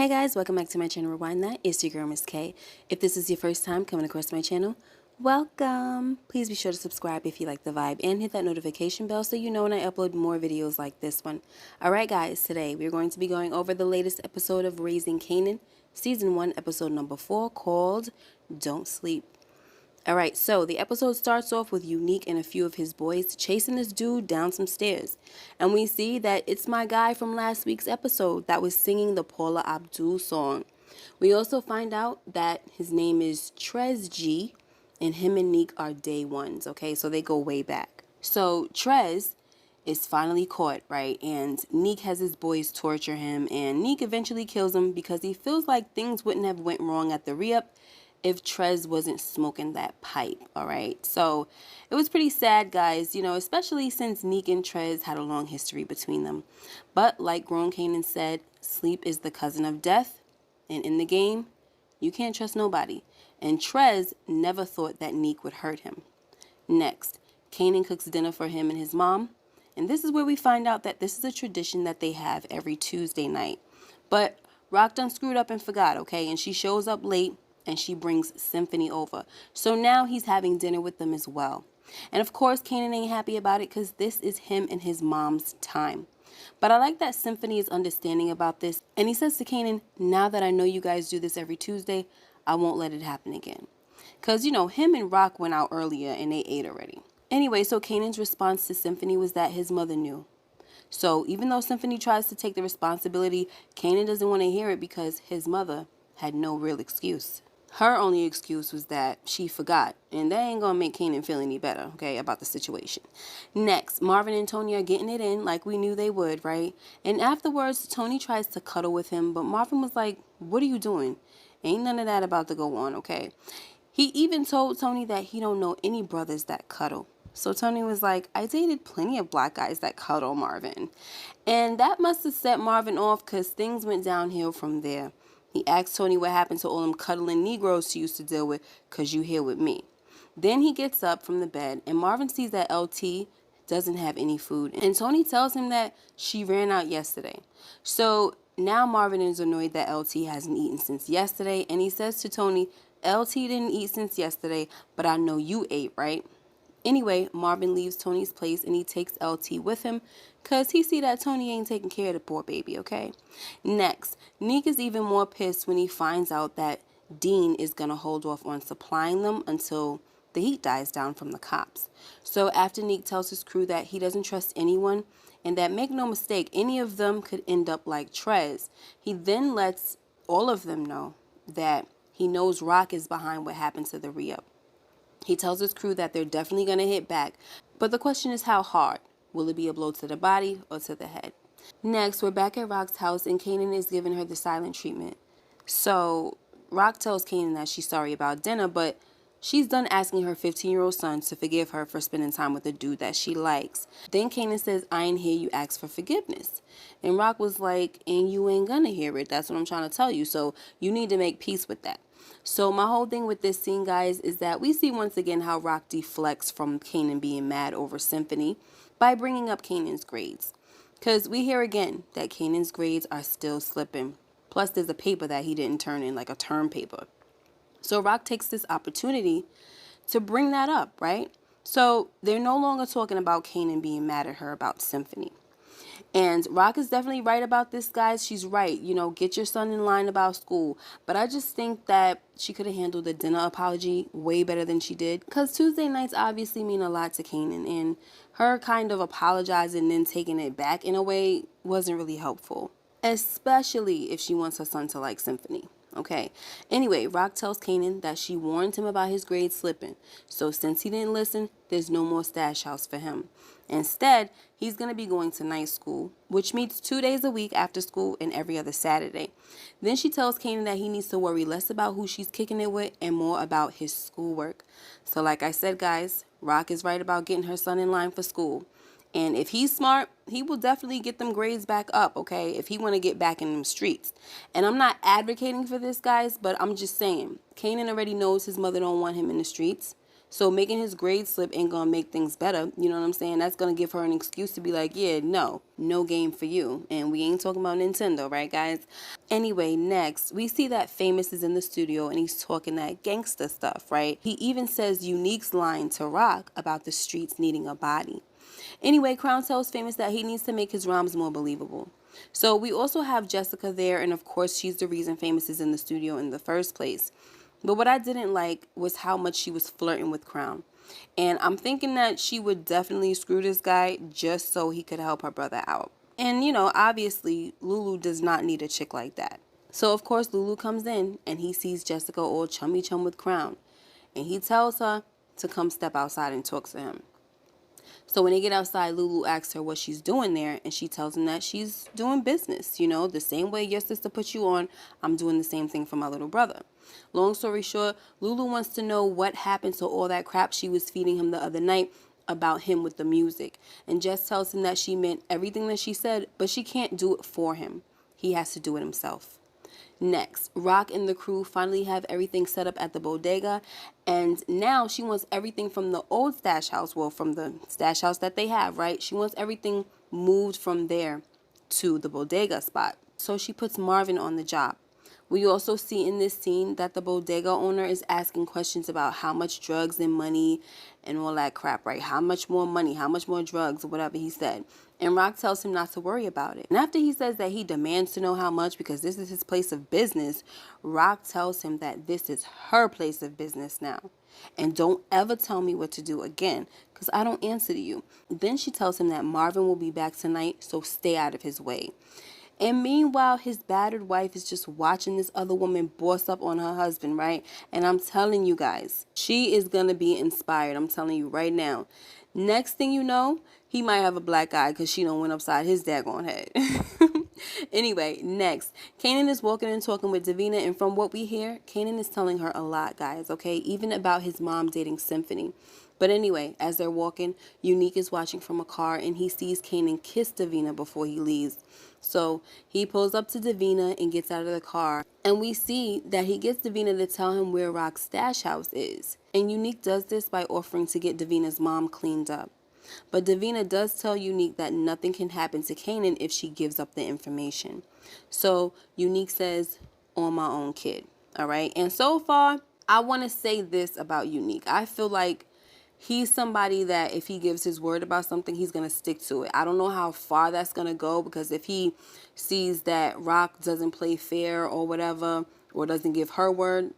Hey guys, welcome back to my channel Rewind That. It's your girl Miss K. If this is your first time coming across my channel, welcome. Please be sure to subscribe if you like the vibe and hit that notification bell so you know when I upload more videos like this one. Alright guys, today we're going to be going over the latest episode of Raising Kanan, Season 1, Episode number 4, called Don't Sleep. Alright, so the episode starts off with Unique and a few of his boys chasing this dude down some stairs. And we see that it's my guy from last week's episode that was singing the Paula Abdul song. We also find out that his name is Trez G, and him and Neek are day ones, okay? So they go way back. So Trez is finally caught, right? And Neek has his boys torture him, and Neek eventually kills him because he feels like things wouldn't have went wrong at the re-up if Trez wasn't smoking that pipe, all right? So it was pretty sad, guys, you know, especially since Neek and Trez had a long history between them. But like grown Kanan said, sleep is the cousin of death, and in the game, you can't trust nobody. And Trez never thought that Neek would hurt him. Next, Kanan cooks dinner for him and his mom, and this is where we find out that this is a tradition that they have every Tuesday night. But Rock done screwed up and forgot, okay? And she shows up late, and she brings Symphony over. So now he's having dinner with them as well. And of course, Kanan ain't happy about it because this is him and his mom's time. But I like that Symphony is understanding about this. And he says to Kanan, now that I know you guys do this every Tuesday, I won't let it happen again. Because, you know, him and Rock went out earlier and they ate already. Anyway, so Kanan's response to Symphony was that his mother knew. So even though Symphony tries to take the responsibility, Kanan doesn't want to hear it because his mother had no real excuse. Her only excuse was that she forgot, and that ain't gonna make Kanan feel any better, okay, about the situation. Next, Marvin and Tony are getting it in like we knew they would, right? And afterwards, Tony tries to cuddle with him, but Marvin was like, what are you doing? Ain't none of that about to go on, okay? He even told Tony that he don't know any brothers that cuddle. So Tony was like, I dated plenty of black guys that cuddle, Marvin. And that must have set Marvin off because things went downhill from there. He asked Tony what happened to all them cuddling Negroes she used to deal with, because you here with me. Then he gets up from the bed, and Marvin sees that LT doesn't have any food. And Tony tells him that she ran out yesterday. So now Marvin is annoyed that LT hasn't eaten since yesterday, and he says to Tony, LT didn't eat since yesterday, but I know you ate, right? Anyway, Marvin leaves Tony's place and he takes LT with him because he see that Tony ain't taking care of the poor baby, okay? Next, Neek is even more pissed when he finds out that Dean is going to hold off on supplying them until the heat dies down from the cops. So after Neek tells his crew that he doesn't trust anyone and that, make no mistake, any of them could end up like Trez, he then lets all of them know that he knows Rock is behind what happened to the re-up. He tells his crew that they're definitely going to hit back, but the question is how hard. Will it be a blow to the body or to the head? Next, we're back at Rock's house and Kanan is giving her the silent treatment. So Rock tells Kanan that she's sorry about dinner, but she's done asking her 15-year-old son to forgive her for spending time with a dude that she likes. Then Kanan says, I ain't hear you ask for forgiveness. And Rock was like, and you ain't gonna hear it. That's what I'm trying to tell you. So you need to make peace with that. So my whole thing with this scene, guys, is that we see once again how Rock deflects from Kanan being mad over Symphony by bringing up Kanan's grades. Because we hear again that Kanan's grades are still slipping. Plus there's a paper that he didn't turn in, like a term paper. So Rock takes this opportunity to bring that up, right? So they're no longer talking about Kanan being mad at her about Symphony. And Rock is definitely right about this, guys. She's right. You know, get your son in line about school. But I just think that she could have handled the dinner apology way better than she did. Because Tuesday nights obviously mean a lot to Kanan. And her kind of apologizing and then taking it back in a way wasn't really helpful. Especially if she wants her son to like Symphony. Okay. Anyway, Rock tells Kanan that she warned him about his grades slipping. So since he didn't listen, there's no more stash house for him. Instead, he's going to be going to night school, which meets 2 days a week after school and every other Saturday. Then she tells Kanan that he needs to worry less about who she's kicking it with and more about his schoolwork. So like I said, guys, Rock is right about getting her son in line for school. And if he's smart, he will definitely get them grades back up, okay, if he want to get back in them streets. And I'm not advocating for this, guys, but I'm just saying, Kanan already knows his mother don't want him in the streets. So making his grade slip ain't gonna make things better. You know what I'm saying? That's gonna give her an excuse to be like, yeah, no game for you. And we ain't talking about Nintendo, right, guys? Anyway, next, we see that Famous is in the studio and he's talking that gangsta stuff, right? He even says Unique's line to Rock about the streets needing a body. Anyway, Crown tells Famous that he needs to make his rhymes more believable. So we also have Jessica there, and of course she's the reason Famous is in the studio in the first place. But what I didn't like was how much she was flirting with Crown. And I'm thinking that she would definitely screw this guy just so he could help her brother out. And obviously Lulu does not need a chick like that. So of course Lulu comes in and he sees Jessica all chummy chum with Crown. And he tells her to come step outside and talk to him. So when they get outside, Lulu asks her what she's doing there, and she tells him that she's doing business. The same way your sister put you on, I'm doing the same thing for my little brother. Long story short, Lulu wants to know what happened to all that crap she was feeding him the other night about him with the music. And Jess tells him that she meant everything that she said, but she can't do it for him. He has to do it himself. Next, Rock and the crew finally have everything set up at the bodega, and now she wants everything from the old stash house, well, from the stash house that they have, right? She wants everything moved from there to the bodega spot. So she puts Marvin on the job. We also see in this scene that the bodega owner is asking questions about how much drugs and money and all that crap, right? How much more money, how much more drugs, or whatever he said. And Rock tells him not to worry about it. And after he says that he demands to know how much because this is his place of business, Rock tells him that this is her place of business now. And don't ever tell me what to do again because I don't answer to you. Then she tells him that Marvin will be back tonight, so stay out of his way. And meanwhile, his battered wife is just watching this other woman boss up on her husband, right? And I'm telling you guys, she is going to be inspired. I'm telling you right now. Next thing you know, he might have a black eye because she done went upside his daggone head. Anyway, next, Kanan is walking and talking with Davina, and from what we hear, Kanan is telling her a lot, guys, okay? Even about his mom dating Symphony. But anyway, as they're walking, Unique is watching from a car, and he sees Kanan kiss Davina before he leaves. So he pulls up to Davina and gets out of the car, and we see that he gets Davina to tell him where Rock's stash house is. And Unique does this by offering to get Davina's mom cleaned up. But Davina does tell Unique that nothing can happen to Kanan if she gives up the information. So Unique says, on my own, kid. All right. And so far, I want to say this about Unique. I feel like he's somebody that if he gives his word about something, he's going to stick to it. I don't know how far that's going to go because if he sees that Rock doesn't play fair or whatever, or doesn't give her word,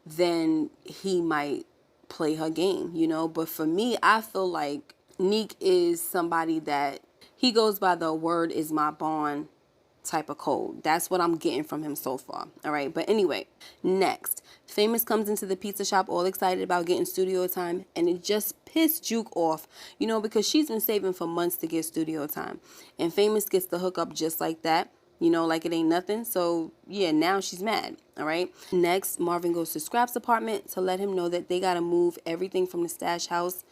then he might play her game, But for me, I feel like Neek is somebody that he goes by the word is my bond type of code. That's what I'm getting from him so far. All right. But anyway, next, Famous comes into the pizza shop all excited about getting studio time, and it just pissed Juke off, because she's been saving for months to get studio time. And Famous gets the hookup just like that. Like it ain't nothing. So, yeah, now she's mad, all right? Next, Marvin goes to Scrap's apartment to let him know that they got to move everything from the stash house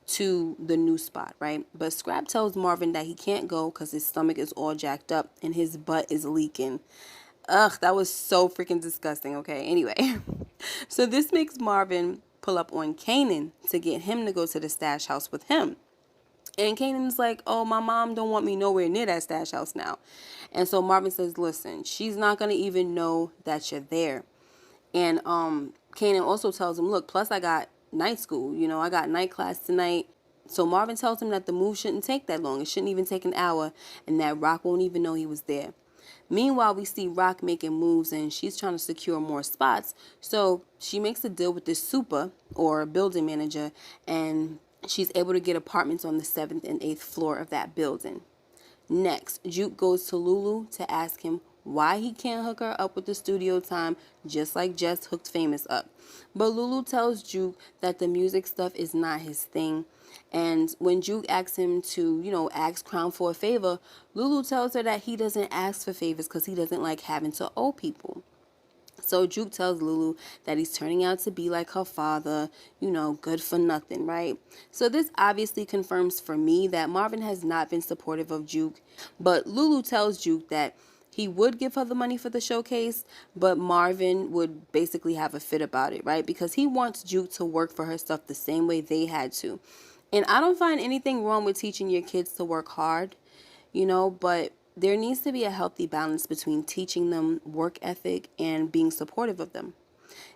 to the new spot, right? But Scrap tells Marvin that he can't go because his stomach is all jacked up and his butt is leaking. Ugh, that was so freaking disgusting, okay? Anyway, so this makes Marvin pull up on Kanan to get him to go to the stash house with him. And Kanan's like, oh, my mom don't want me nowhere near that stash house now. And so Marvin says, listen, she's not going to even know that you're there. And Kanan also tells him, look, plus I got night school. I got night class tonight. So Marvin tells him that the move shouldn't take that long. It shouldn't even take an hour. And that Rock won't even know he was there. Meanwhile, we see Rock making moves and she's trying to secure more spots. So she makes a deal with this super or building manager, and she's able to get apartments on the 7th and 8th floor of that building. Next, Juke goes to Lulu to ask him why he can't hook her up with the studio time just like Jess hooked Famous up. But Lulu tells Juke that the music stuff is not his thing. And when Juke asks him to, ask Crown for a favor, Lulu tells her that he doesn't ask for favors because he doesn't like having to owe people. So Juke tells Lulu that he's turning out to be like her father, good for nothing, right? So this obviously confirms for me that Marvin has not been supportive of Juke. But Lulu tells Juke that He would give her the money for the showcase, but Marvin would basically have a fit about it, right? Because he wants Juke to work for her stuff the same way they had to. And I don't find anything wrong with teaching your kids to work hard, but there needs to be a healthy balance between teaching them work ethic and being supportive of them.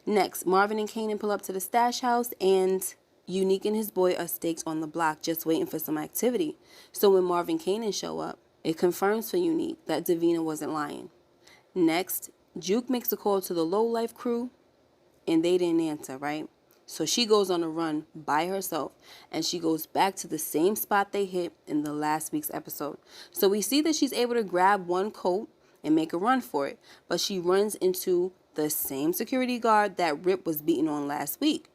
Next, Marvin and Kanan pull up to the stash house, and Unique and his boy are staked on the block just waiting for some activity. So when Marvin and Kanan show up, it confirms for Unique that Davina wasn't lying. Next, Juke makes a call to the low-life crew, and they didn't answer, right? So she goes on a run by herself, and she goes back to the same spot they hit in the last week's episode. So we see that she's able to grab one coat and make a run for it, but she runs into the same security guard that Rip was beating on last week.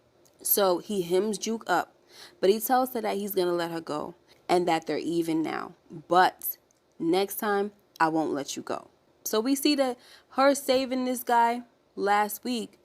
So he hems Juke up, but he tells her that he's going to let her go and that they're even now. But next time, I won't let you go. So we see that her saving this guy last week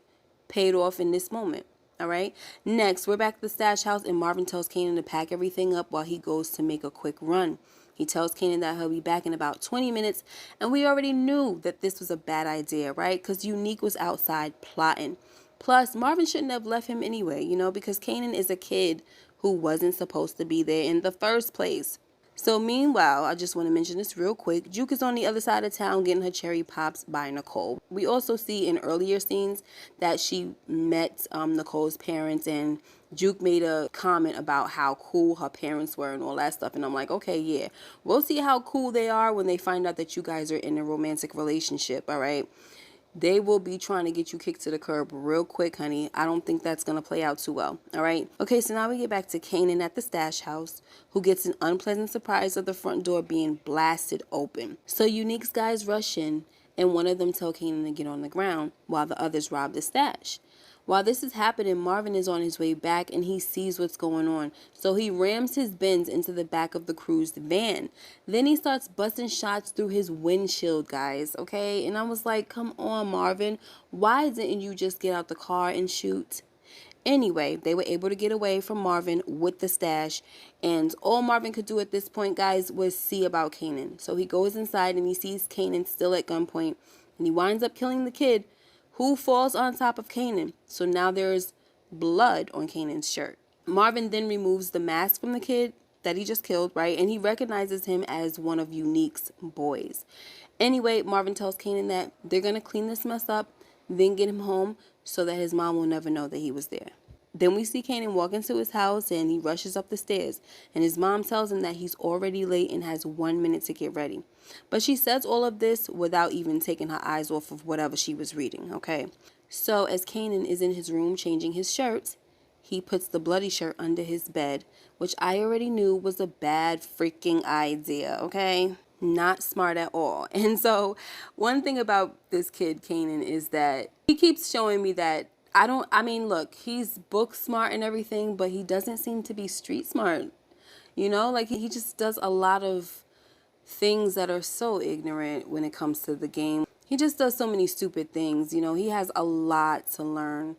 paid off in this moment. All right. Next, we're back at the stash house, and Marvin tells Kanan to pack everything up while he goes to make a quick run. He tells Kanan that he'll be back in about 20 minutes, and we already knew that this was a bad idea, right? Because Unique was outside plotting. Plus, Marvin shouldn't have left him anyway, because Kanan is a kid who wasn't supposed to be there in the first place. So meanwhile, I just want to mention this real quick. Juke is on the other side of town getting her cherry pops by Nicole. We also see in earlier scenes that she met Nicole's parents, and Juke made a comment about how cool her parents were and all that stuff. And I'm like, okay, yeah, we'll see how cool they are when they find out that you guys are in a romantic relationship, all right? They will be trying to get you kicked to the curb real quick, honey. I don't think that's going to play out too well, all right? Okay, so now we get back to Kanan at the stash house, who gets an unpleasant surprise of the front door being blasted open. So Unique's guys rush in, and one of them tell Kanan to get on the ground while the others rob the stash. While this is happening, Marvin is on his way back, and he sees what's going on. So he rams his Benz into the back of the crew's van. Then he starts busting shots through his windshield, guys, okay? And I was like, come on, Marvin. Why didn't you just get out the car and shoot? Anyway, they were able to get away from Marvin with the stash, and all Marvin could do at this point, guys, was see about Kanan. So he goes inside, and he sees Kanan still at gunpoint, and he winds up killing the kid, who falls on top of Kanan. So now there's blood on Kanan's shirt. Marvin then removes the mask from the kid that he just killed, right? And he recognizes him as one of Unique's boys. Anyway, Marvin tells Kanan that they're going to clean this mess up, then get him home so that his mom will never know that he was there. Then we see Kanan walk into his house, and he rushes up the stairs, and his mom tells him that he's already late and has 1 minute to get ready. But she says all of this without even taking her eyes off of whatever she was reading, okay? So as Kanan is in his room changing his shirts, he puts the bloody shirt under his bed, which I already knew was a bad freaking idea, okay? Not smart at all. And so one thing about this kid, Kanan, is that he keeps showing me that look, he's book smart and everything, but he doesn't seem to be street smart. Like he just does a lot of things that are so ignorant when it comes to the game. He just does so many stupid things. He has a lot to learn.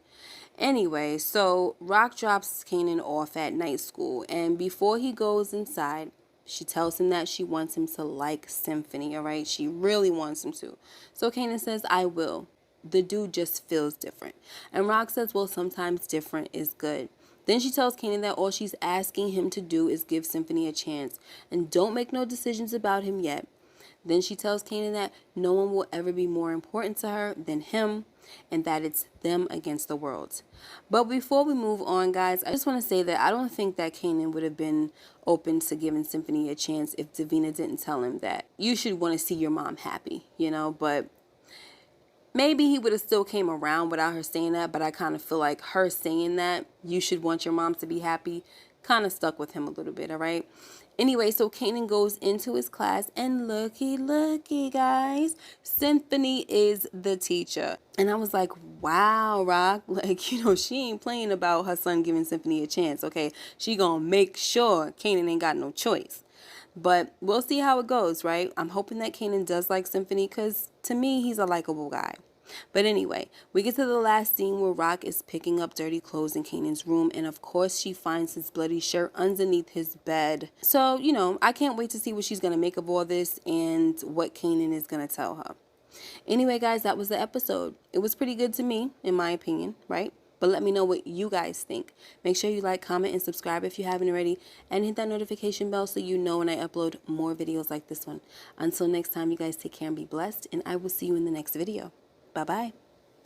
Anyway, so Rock drops Kanan off at night school, and before he goes inside, she tells him that she wants him to like Symphony, all right? She really wants him to. So Kanan says, I will. The dude just feels different. And Rock says, well, sometimes different is good. Then she tells Kanan that all she's asking him to do is give Symphony a chance and don't make no decisions about him yet. Then she tells Kanan that no one will ever be more important to her than him, and that it's them against the world. But before we move on, guys, I just want to say that I don't think that Kanan would have been open to giving Symphony a chance if Davina didn't tell him that you should want to see your mom happy, but maybe he would have still came around without her saying that, but I kind of feel like her saying that you should want your mom to be happy kind of stuck with him a little bit, all right? Anyway, so Kanan goes into his class, and looky, guys, Symphony is the teacher. And I was like, wow, Rock, she ain't playing about her son giving Symphony a chance, okay? She gonna make sure Kanan ain't got no choice. But we'll see how it goes, right? I'm hoping that Kanan does like Symphony, because to me, he's a likable guy. But anyway, we get to the last scene where Rock is picking up dirty clothes in Kanan's room, and of course she finds his bloody shirt underneath his bed. So, I can't wait to see what she's going to make of all this and what Kanan is going to tell her. Anyway, guys, that was the episode. It was pretty good to me, in my opinion, right? But let me know what you guys think. Make sure you like, comment, and subscribe if you haven't already. And hit that notification bell so you know when I upload more videos like this one. Until next time, you guys take care and be blessed. And I will see you in the next video. Bye-bye.